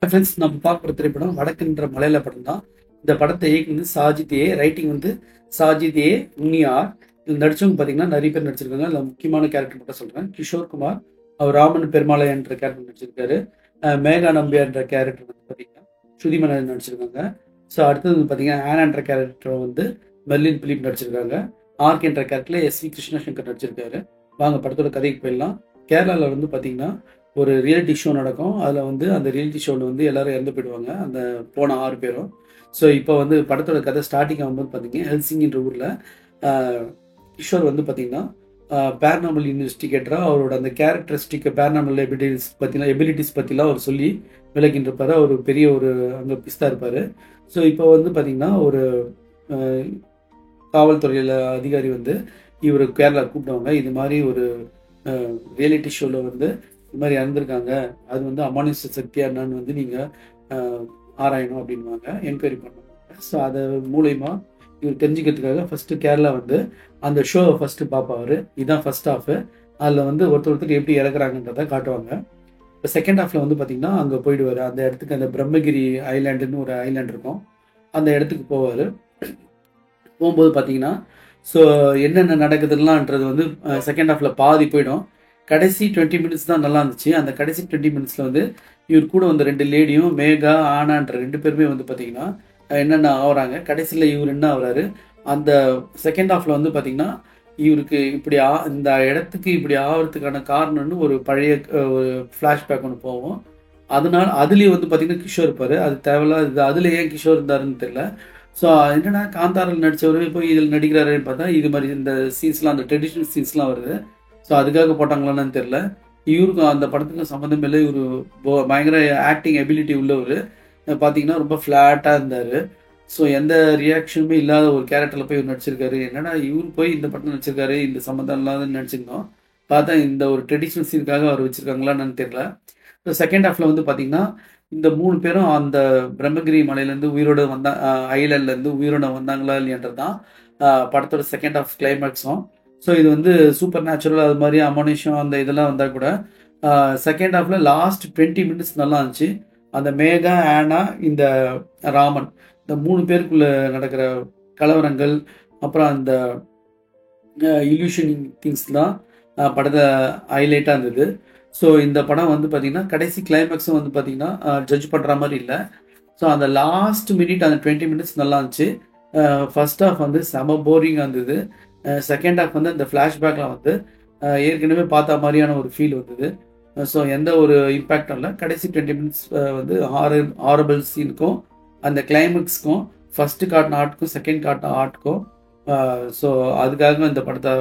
Friends நம்ம பார்க்குற திரைப்படம் வடக்குன்ற மலையாள படம் தான். இந்த படத்தை இயக்குனது சாஜித் ஏ, ரைட்டிங் வந்து சாஜித் ஏ உன்னியார். இதில் நடிச்சவங்க பார்த்தீங்கன்னா நிறைய பேர் நடிச்சிருக்காங்க. அதில் முக்கியமான கேரக்டர் மட்டும் சொல்கிறேன். கிஷோர் குமார், அவர் ராமன் பெருமாளையா என்ற கேரக்டர் நடிச்சிருக்காரு. மேகா நம்பியார் என்ற கேரக்டர் வந்து பார்த்தீங்கன்னா ஸ்ருதிமணன் நடிச்சிருக்காங்க. ஸோ அடுத்தது வந்து பார்த்தீங்கன்னா ஆனா என்ற கேரக்டர் வந்து மெர்லின் பிலிப் நடிச்சிருக்காங்க. ஆர்க் என்ற கேரக்டரில் எஸ் வி கிருஷ்ணசங்கர் நடிச்சிருக்காரு. வாங்க படத்தோட கதைக்கு போயிடலாம். கேரளாவில் வந்து பார்த்தீங்கன்னா ஒரு ரியாலிட்டி ஷோ நடக்கும். அதில் வந்து அந்த ரியாலிட்டி ஷோவில் வந்து எல்லாரும் இறந்து போயிடுவாங்க, அந்த போன 6 பேரும். ஸோ இப்போ வந்து படத்தோட கதை ஸ்டார்டிங் ஆகும்போது பார்த்தீங்கன்னா ஹெல்சிங்கின்ற ஊரில் கிஷோர் வந்து பார்த்தீங்கன்னா பேரனாமல் இன்வெஸ்டிகேட்டராக அவரோட அந்த கேரக்டரிஸ்டிக் பேரனாமல் எபிலிட்டிஸ் பற்றிலாம் அவர் சொல்லி விளக்கின்றிருப்பார். அவர் பெரிய ஒரு அங்கே பிஸ்தா இருப்பார். ஸோ இப்போ வந்து பார்த்தீங்கன்னா ஒரு அஹ், காவல்துறையில் அதிகாரி வந்து இவர் கேரளா கூப்பிடுவாங்க. இது மாதிரி ஒரு ரியாலிட்டி ஷோவில் வந்து இது மாதிரி இறந்துருக்காங்க, அது வந்து அமானுஷ சக்தியா என்னன்னு வந்து நீங்கள் ஆராயணும் அப்படின்வாங்க, என்கொயரி பண்ணுவாங்க. ஸோ அது மூலயமா இவர் தெரிஞ்சுக்கிறதுக்காக ஃபஸ்ட்டு கேரளா வந்து அந்த ஷோவை ஃபஸ்ட்டு பார்ப்பாரு. இதுதான் ஃபர்ஸ்ட் ஹாஃபு. அதில் வந்து ஒருத்தர் எப்படி இறக்குறாங்கன்றதை காட்டுவாங்க. இப்போ செகண்ட் ஹாஃபில் வந்து பார்த்திங்கன்னா அங்கே போயிடுவார். அந்த இடத்துக்கு அந்த பிரம்மகிரி ஐலாண்டுன்னு ஒரு ஐலாண்ட் இருக்கும், அந்த இடத்துக்கு போவார். போகும்போது பார்த்தீங்கன்னா ஸோ என்னென்ன நடக்குதுலான்றது வந்து செகண்ட் ஹாஃபில் பாதி போயிடும். கடைசி 20 மினிட்ஸ் தான் நல்லா இருந்துச்சு. அந்த கடைசி 20 மினிட்ஸில் வந்து இவர் கூட வந்த 2 லேடியும் மேகா ஆனான்ற 2 பேருமே வந்து பார்த்தீங்கன்னா என்னென்ன ஆகுறாங்க, கடைசியில் இவர் என்ன ஆகுறாரு. அந்த செகண்ட் ஹாஃபில் வந்து பார்த்தீங்கன்னா இவருக்கு இப்படி இந்த இடத்துக்கு இப்படி ஆகிறதுக்கான காரணம்னு ஒரு பழைய ஒரு ஃப்ளாஷ்பேக் ஒன்று போவோம். அதனால அதுலேயே வந்து பார்த்தீங்கன்னா கிஷோர் இருப்பார். அது தேவையில்லாத, அதில் ஏன் கிஷோர் இருந்தாருன்னு தெரியல. ஸோ என்னடா காந்தாரில் நடித்தவர் இப்போ இதில் நடிக்கிறாருன்னு பார்த்தா இது மாதிரி இந்த சீன்ஸ்லாம், அந்த ட்ரெடிஷ்னல் சீன்ஸ்லாம் வருது. ஸோ அதுக்காக போட்டாங்களான்னு தெரில. இவருக்கும் அந்த படத்துக்கும் சம்மந்தம் இல்லை. இவர் பயங்கர ஆக்டிங் எபிலிட்டி உள்ளவர். பார்த்தீங்கன்னா ரொம்ப ஃப்ளாட்டாக இருந்தார். ஸோ எந்த ரியாக்ஷனுமே இல்லாத ஒரு கேரக்டரில் போய் இவர் நடிச்சிருக்காரு. என்னடா இவர் போய் இந்த படத்தில் நடிச்சிருக்காரு, இந்த சம்மந்தம் இல்லாத நடிச்சிருந்தோம். பார்த்தா இந்த ஒரு ட்ரெடிஷ்னல் சீனுக்காக அவர் வச்சுருக்காங்களான்னு தெரில. ஸோ செகண்ட் ஹாஃபில் வந்து பார்த்தீங்கன்னா இந்த 3 பேரும் அந்த பிரம்மகிரி மலையிலேருந்து உயிரோடு ஐலாண்ட்லேருந்து உயிரோட வந்தாங்களா இல்லையன்றது தான் படத்தோட செகண்ட் ஹாஃப் கிளைமேக்ஸும். ஸோ இது வந்து சூப்பர் நேச்சுரல், அது மாதிரி அமானுஷம் அந்த இதெல்லாம் வந்தால் கூட செகண்ட் ஹாஃபில் லாஸ்ட் 20 மினிட்ஸ் நல்லா இருந்துச்சு. அந்த மேகா, ஆனா, இந்த ராமன், இந்த 3 பேருக்குள்ளே நடக்கிற கலவரங்கள், அப்புறம் அந்த இல்யூஷனிங் திங்ஸ் தான் படத்தை ஹைலைட்டாக இருந்தது. ஸோ இந்த படம் வந்து பார்த்திங்கன்னா கடைசி கிளைமேக்ஸும் வந்து பார்த்திங்கன்னா ஜட்ஜ் பண்ணுற மாதிரி இல்லை. ஸோ அந்த லாஸ்ட் மினிட் அந்த 20 மினிட்ஸ் நல்லா இருந்துச்சு. ஃபர்ஸ்ட் ஹாஃப் வந்து செம போரிங்காக இருந்தது. செகண்ட் ஹாஃப் வந்து அந்த ஃப்ளாஷ்பேக்கில் வந்து ஏற்கனவே பார்த்த மாதிரியான ஒரு ஃபீல் வந்தது. ஸோ எந்த ஒரு இம்பேக்டும் இல்லை. கடைசி 20 மினிட்ஸ் வந்து ஹாரபிள் சீனுக்கும் அந்த கிளைமேக்ஸ்க்கும் ஃபஸ்ட்டு காட்டின ஆர்ட்டுக்கும் செகண்ட் காட்டின ஆர்ட்டுக்கும் ஸோ அதுக்காக இந்த படத்தை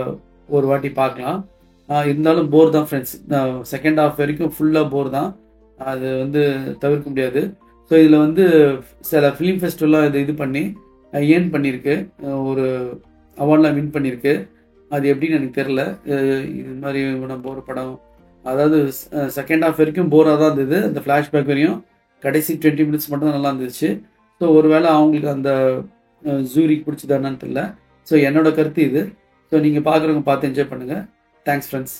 ஒரு வாட்டி பார்க்கலாம். இருந்தாலும் போர் தான் ஃப்ரெண்ட்ஸ். செகண்ட் ஹாஃப் வரைக்கும் ஃபுல்லாக போர் தான், அது வந்து தவிர்க்க முடியாது. ஸோ இதில் வந்து சில ஃபிலிம் ஃபெஸ்டிவல்லாம் இது பண்ணி ஏர்ன் பண்ணியிருக்கு, ஒரு அவார்ட்லாம் வின் பண்ணியிருக்கு. அது எப்படின்னு எனக்கு தெரில. இது மாதிரி போர் படம், அதாவது செகண்ட் ஹாஃப் வரைக்கும் போராக தான் இருந்தது. அந்த ஃப்ளாஷ்பேக் வரையும் கடைசி 20 மினிட்ஸ் மட்டும் தான் நல்லா இருந்துச்சு. ஸோ ஒருவேளை அவங்களுக்கு அந்த ஜூரிக்கு பிடிச்சதானான்னு தெரியல. ஸோ என்னோட கருத்து இது. ஸோ நீங்கள் பார்க்குறவங்க பார்த்து என்ஜாய் பண்ணுங்கள். Thanks friends.